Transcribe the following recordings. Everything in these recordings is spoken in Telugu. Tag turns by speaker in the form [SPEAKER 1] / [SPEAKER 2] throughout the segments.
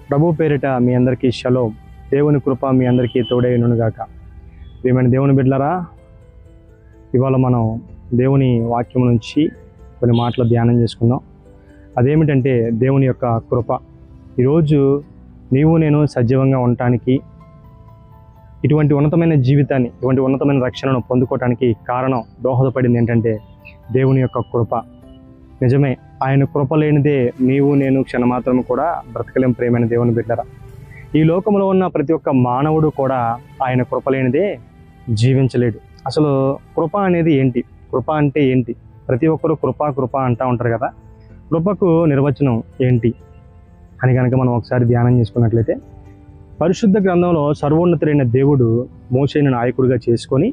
[SPEAKER 1] ప్రభు పేరిట మీ అందరికీ షలోం. దేవుని కృప మీ అందరికీ తోడైనుగాక. ప్రియమైన దేవుని బిడ్డలారా, ఇవాళ మనం దేవుని వాక్యం నుంచి కొన్ని మాటలు ధ్యానం చేసుకుందాం. అదేమిటంటే దేవుని యొక్క కృప. ఈరోజు నీవు నేను సజీవంగా ఉండటానికి, ఇటువంటి ఉన్నతమైన జీవితాన్ని, ఇటువంటి ఉన్నతమైన రక్షణను పొందుకోవటానికి కారణం, దోహదపడింది ఏంటంటే దేవుని యొక్క కృప. నిజమే, ఆయన కృప లేనిదే నీవు నేను క్షణమాత్రం కూడా బ్రతకలేం. ప్రియమైన దేవుని బిడ్డలారా, ఈ లోకంలో ఉన్న ప్రతి ఒక్క మానవుడు కూడా ఆయన కృప లేనిదే జీవించలేడు. అసలు కృప అనేది ఏంటి? కృప అంటే ఏంటి? ప్రతి ఒక్కరు కృప కృప అంటూ ఉంటారు కదా. కృపకు నిర్వచనం ఏంటి అని కనుక మనం ఒకసారి ధ్యానం చేసుకున్నట్లయితే, పరిశుద్ధ గ్రంథంలో సర్వోన్నతుడైన దేవుడు మోషేను నాయకుడిగా చేసుకొని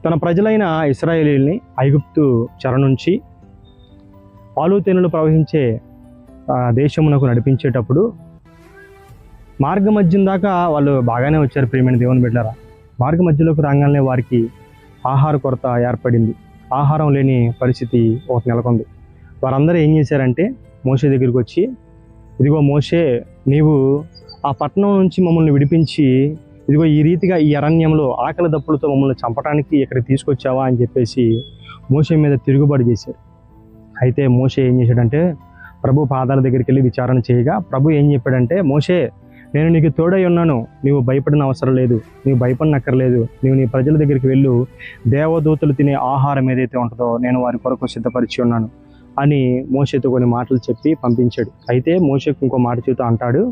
[SPEAKER 1] తన ప్రజలైన ఇశ్రాయేలీయుల్ని ఐగుప్తు చెర నుంచి పాలు తేనెలు ప్రవహించే దేశమునకు నడిపించేటప్పుడు మార్గ మధ్యం దాకా వాళ్ళు బాగానే వచ్చారు. ప్రియమైన దేవుని బిడ్డలారా, మార్గ మధ్యలోకి రాగానే వారికి ఆహార కొరత ఏర్పడింది. ఆహారం లేని పరిస్థితి ఒకటి నెలకొంది. వారందరూ ఏం చేశారంటే మోషే దగ్గరికి వచ్చి, ఇదిగో మోషే, నీవు ఆ పట్టణం నుంచి మమ్మల్ని విడిపించి ఇదిగో ఈ రీతిగా ఈ అరణ్యంలో ఆకలి దప్పులతో మమ్మల్ని చంపడానికి ఇక్కడికి తీసుకొచ్చావా అని చెప్పేసి మోషే మీద తిరుగుబాటు చేశారు. అయితే మోషే ఏం చేశాడంటే ప్రభు పాదాల దగ్గరికి వెళ్ళి విచారణ చేయగా ప్రభు ఏం చెప్పాడంటే, మోషే, నేను నీకు తోడై ఉన్నాను, నీవు భయపడిన అవసరం లేదు, నీవు భయపడనక్కర్లేదు, నీవు నీ ప్రజల దగ్గరికి వెళ్ళు, దేవదూతలు తినే ఆహారం ఏదైతే ఉంటుందో నేను వారి కొరకు సిద్ధపరిచి ఉన్నాను అని మోషేతో కొన్ని మాటలు చెప్పి పంపించాడు. అయితే మోషేకు ఇంకో మాట చెబుతూ అంటాడు,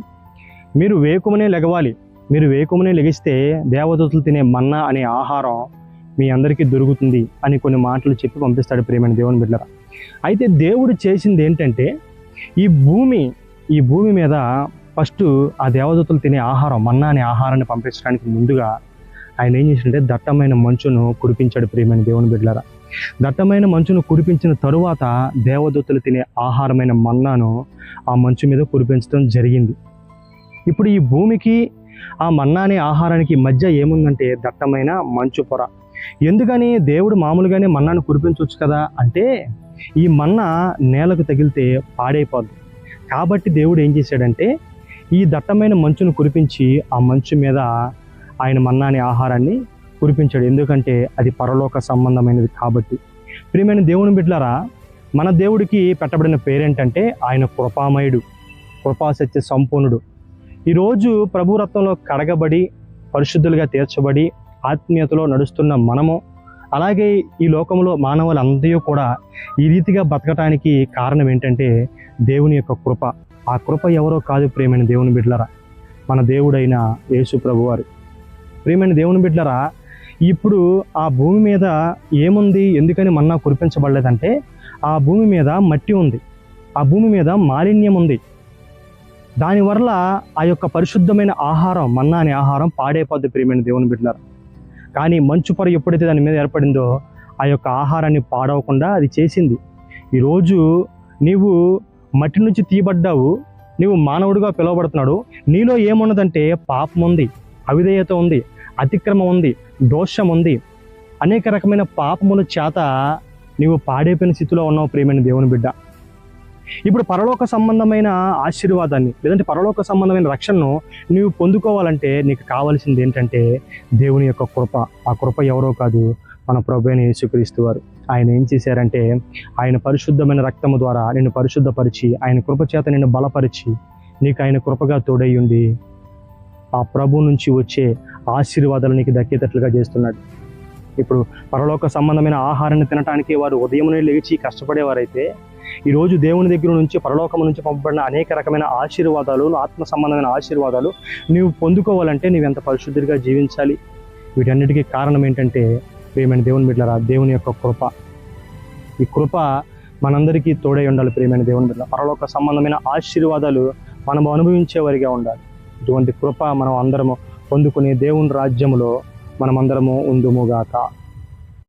[SPEAKER 1] మీరు వేకుమనే లెగవాలి, మీరు వేకుమనే లెగిస్తే దేవదూతలు తినే మన్నా అనే ఆహారం మీ అందరికీ దొరుకుతుంది అని కొన్ని మాటలు చెప్పి పంపిస్తాడు. ప్రియమైన దేవుని బిడ్డలారా, అయితే దేవుడు చేసింది ఏంటంటే ఈ భూమి మీద ఫస్ట్ ఆ దేవదూతలు తినే ఆహారం, మన్నా అనే ఆహారాన్ని పంపించడానికి ముందుగా ఆయన ఏం చేసిందంటే దట్టమైన మంచును కురిపించాడు. ప్రియమైన దేవుని బిడ్డలారా, దట్టమైన మంచును కురిపించిన తరువాత దేవదూతలు తినే ఆహారమైన మన్నాను ఆ మంచు మీద కురిపించడం జరిగింది. ఇప్పుడు ఈ భూమికి ఆ మన్నా అనే ఆహారానికి మధ్య ఏముందంటే దట్టమైన మంచు పొర. ఎందుకని దేవుడు మామూలుగానే మన్నాను కురిపించవచ్చు కదా అంటే, ఈ మన్నా నేలకు తగిలితే పాడైపోద్ది. కాబట్టి దేవుడు ఏం చేశాడంటే ఈ దట్టమైన మంచును కురిపించి ఆ మంచు మీద ఆయన మన్నా అనే ఆహారాన్ని కురిపించాడు. ఎందుకంటే అది పరలోక సంబంధమైనది కాబట్టి. ప్రియమైన దేవుని బిడ్డలారా, మన దేవుడికి పెట్టబడిన పేరేంటంటే ఆయన కృపామయుడు, కృపాసత్య సంపూర్ణుడు. ఈరోజు ప్రభు రక్తంలో కడగబడి పరిశుద్ధులుగా తీర్చబడి ఆత్మీయతలో నడుస్తున్న మనము, అలాగే ఈ లోకంలో మానవులందరూ కూడా ఈ రీతిగా బతకటానికి కారణం ఏంటంటే దేవుని యొక్క కృప. ఆ కృప ఎవరో కాదు ప్రియమైన దేవుని బిడ్డలారా, మన దేవుడైన యేసు ప్రభువారు. ప్రియమైన దేవుని బిడ్డలారా, ఇప్పుడు ఆ భూమి మీద ఏముంది? ఎందుకని మన్నా కురిపించబడలేదంటే ఆ భూమి మీద మట్టి ఉంది, ఆ భూమి మీద మాలిన్యం ఉంది. దానివల్ల ఆ యొక్క పరిశుద్ధమైన ఆహారం, మన్నా అనే ఆహారం పాడైపోద్ది. ప్రియమైన దేవుని బిడ్డలారా, కానీ మంచు పొర ఎప్పుడైతే దాని మీద ఏర్పడిందో ఆ యొక్క ఆహారాన్ని పాడవకుండా అది చేసింది. ఈరోజు నీవు మట్టి నుంచి తీయబడ్డావు, నీవు మానవుడిగా పిలువబడుతున్నాడు. నీలో ఏమున్నదంటే పాపం ఉంది, అవిధేయత ఉంది, అతిక్రమం ఉంది, దోషం ఉంది, అనేక రకమైన పాపముల చేత నీవు పాడైపోయిన స్థితిలో ఉన్నావు. ప్రియమైన దేవుని బిడ్డ, ఇప్పుడు పరలోక సంబంధమైన ఆశీర్వాదాన్ని, లేదంటే పరలోక సంబంధమైన రక్షణను నీవు పొందుకోవాలంటే నీకు కావాల్సింది ఏంటంటే దేవుని యొక్క కృప. ఆ కృప ఎవరో కాదు, మన ప్రభువైన యేసుక్రీస్తు వారు. ఆయన ఏం చేశారంటే ఆయన పరిశుద్ధమైన రక్తము ద్వారా నిన్ను పరిశుద్ధపరిచి, ఆయన కృప చేత నిన్ను బలపరిచి, నీకు ఆయన కృపగా తోడయ్యుండి ఆ ప్రభు నుంచి వచ్చే ఆశీర్వాదాలు నీకు దక్కేటట్లుగా చేస్తున్నాడు. ఇప్పుడు పరలోక సంబంధమైన ఆహారాన్ని తినడానికి వారు ఉదయమునే లేచి కష్టపడేవారైతే, ఈరోజు దేవుని దగ్గర నుంచి, పరలోకం నుంచి పంపబడిన అనేక రకమైన ఆశీర్వాదాలు, ఆత్మ సంబంధమైన ఆశీర్వాదాలు నీవు పొందుకోవాలంటే నీవు ఎంత పరిశుద్ధిగా జీవించాలి. వీటన్నిటికీ కారణం ఏంటంటే ప్రియమైన దేవుని బిడ్డలారా, దేవుని యొక్క కృప. ఈ కృప మనందరికీ తోడై ఉండాలి. ప్రియమైన దేవుని బిడ్డలారా, పరలోక సంబంధమైన ఆశీర్వాదాలు మనం అనుభవించేవారిగా ఉండాలి. ఇటువంటి కృప మనం అందరము పొందుకునే దేవుని రాజ్యములో మనమందరము ఉందుముగాక.